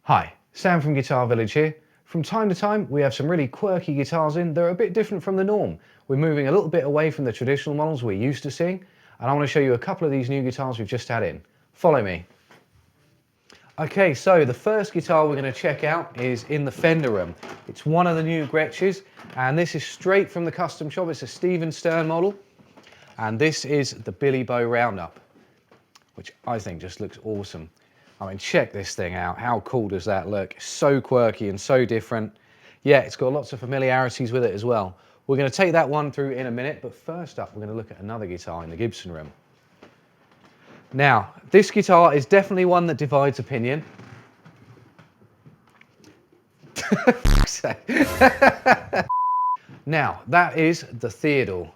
Hi, Sam from Guitar Village here. From time to time we have some really quirky guitars in that are a bit different from the norm. We're moving a little bit away from the traditional models we're used to seeing, and I want to show you a couple of these new guitars we've just had in. Follow me. Okay, so the first guitar we're going to check out is in the Fender room. It's one of the new Gretsches, and this is straight from the custom shop. It's a Stephen Stern model, and this is the Billy Bo Roundup, which I think just looks awesome. I mean, check this thing out. How cool does that look? It's so quirky and so different. Yeah, it's got lots of familiarities with it as well. We're going to take that one through in a minute, but first up, we're going to look at another guitar in the Gibson room. Now, this guitar is definitely one that divides opinion. Now, that is the Theodore.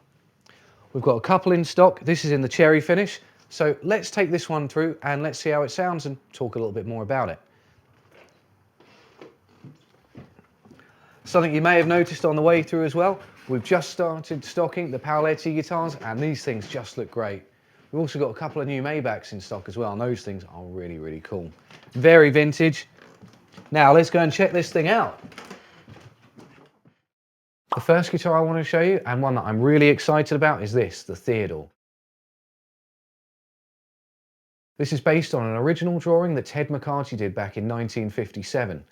We've got a couple in stock. This is in the cherry finish. So let's take this one through and let's see how it sounds and talk a little bit more about it. Something you may have noticed on the way through as well, we've just started stocking the Paoletti guitars and these things just look great. We've also got a couple of new Maybachs in stock as well, and those things are really, really cool. Very vintage. Now let's go and check this thing out. The first guitar I want to show you, and one that I'm really excited about, is this, the Theodore. This is based on an original drawing that Ted McCarthy did back in 1957.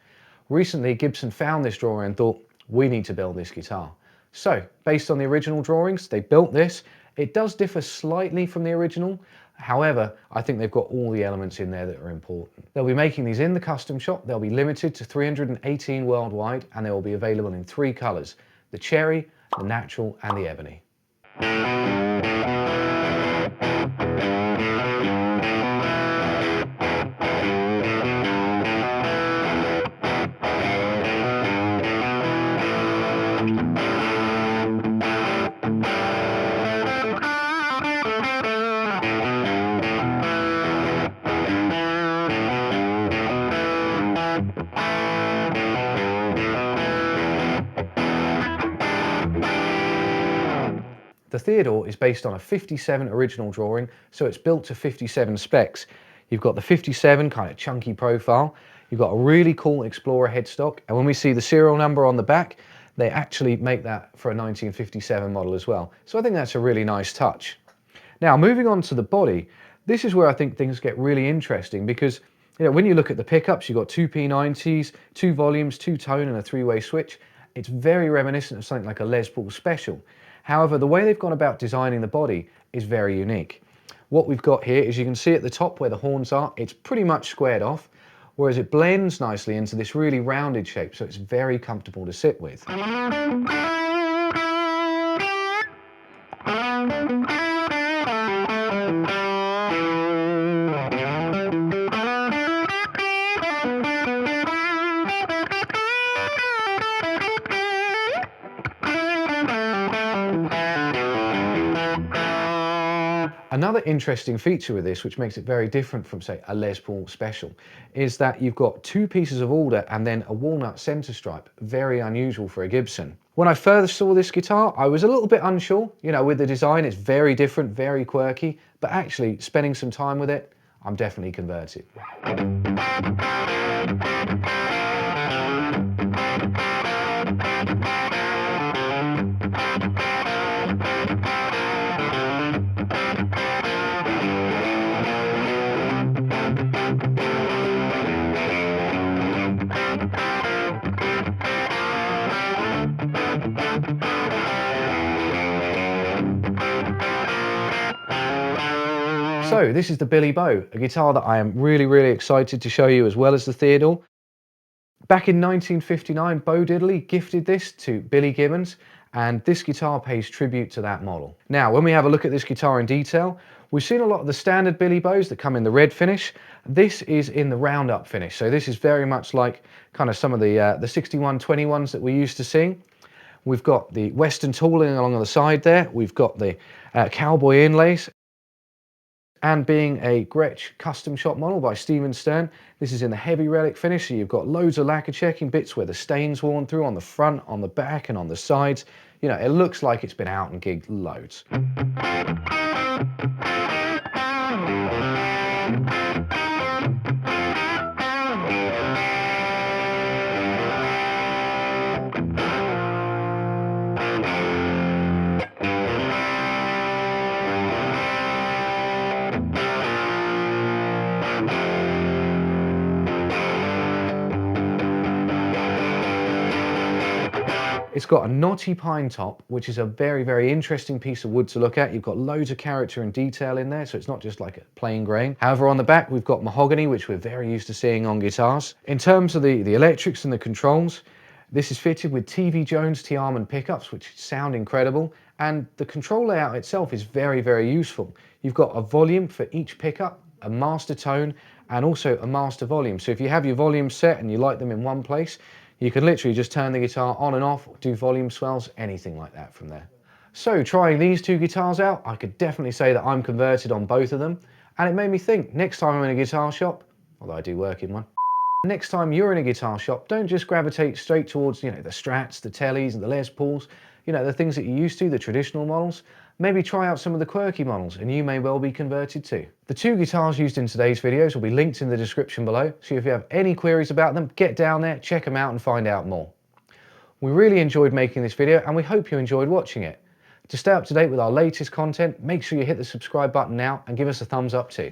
Recently, Gibson found this drawing and thought, we need to build this guitar. So, based on the original drawings, they built this. It does differ slightly from the original. However, I think they've got all the elements in there that are important. They'll be making these in the custom shop. They'll be limited to 318 worldwide, and they will be available in 3 colours: the cherry, the natural, and the ebony. The Theodore is based on a 57 original drawing, so it's built to 57 specs. You've got the 57 kind of chunky profile, you've got a really cool Explorer headstock, and when we see the serial number on the back, they actually make that for a 1957 model as well. So I think that's a really nice touch. Now, moving on to the body, this is where I think things get really interesting because, you know, when you look at the pickups, you've got 2 P90s, 2 volumes, 2 tone, and a 3-way switch. It's very reminiscent of something like a Les Paul Special. However, the way they've gone about designing the body is very unique. What we've got here is, you can see at the top where the horns are, it's pretty much squared off, whereas it blends nicely into this really rounded shape, so it's very comfortable to sit with. Another interesting feature with this, which makes it very different from, say, a Les Paul Special, is that you've got 2 pieces of alder and then a walnut center stripe. Very unusual for a Gibson. When I first saw this guitar, I was a little bit unsure. You know, with the design, it's very different, very quirky, but actually spending some time with it, I'm definitely converted. So this is the Billy Bo, a guitar that I am really, really excited to show you, as well as the Theodore. Back in 1959, Bo Diddley gifted this to Billy Gibbons, and this guitar pays tribute to that model. Now, when we have a look at this guitar in detail, we've seen a lot of the standard Billy Bows that come in the red finish. This is in the roundup finish, so this is very much like kind of some of the 6121s that we're used to seeing. We've got the Western tooling along the side there. We've got the cowboy inlays. And being a Gretsch custom shop model by Stephen Stern, this is in the heavy relic finish, so you've got loads of lacquer checking bits where the stain's worn through on the front, on the back, and on the sides. You know, it looks like it's been out and gigged loads. It's got a knotty pine top, which is a very, very interesting piece of wood to look at. You've got loads of character and detail in there, so it's not just like a plain grain. However, on the back, we've got mahogany, which we're very used to seeing on guitars. In terms of the electrics and the controls, this is fitted with TV Jones T-Armond pickups, which sound incredible. And the control layout itself is very, very useful. You've got a volume for each pickup, a master tone, and also a master volume. So if you have your volumes set and you like them in one place, you can literally just turn the guitar on and off, do volume swells, anything like that from there. So trying these two guitars out, I could definitely say that I'm converted on both of them. And it made me think, next time I'm in a guitar shop, although I do work in one, next time you're in a guitar shop, don't just gravitate straight towards, the Strats, the Tellys and the Les Pauls, the things that you're used to, the traditional models. Maybe try out some of the quirky models and you may well be converted too. The two guitars used in today's videos will be linked in the description below, so if you have any queries about them, get down there, check them out and find out more. We really enjoyed making this video and we hope you enjoyed watching it. To stay up to date with our latest content, make sure you hit the subscribe button now and give us a thumbs up too.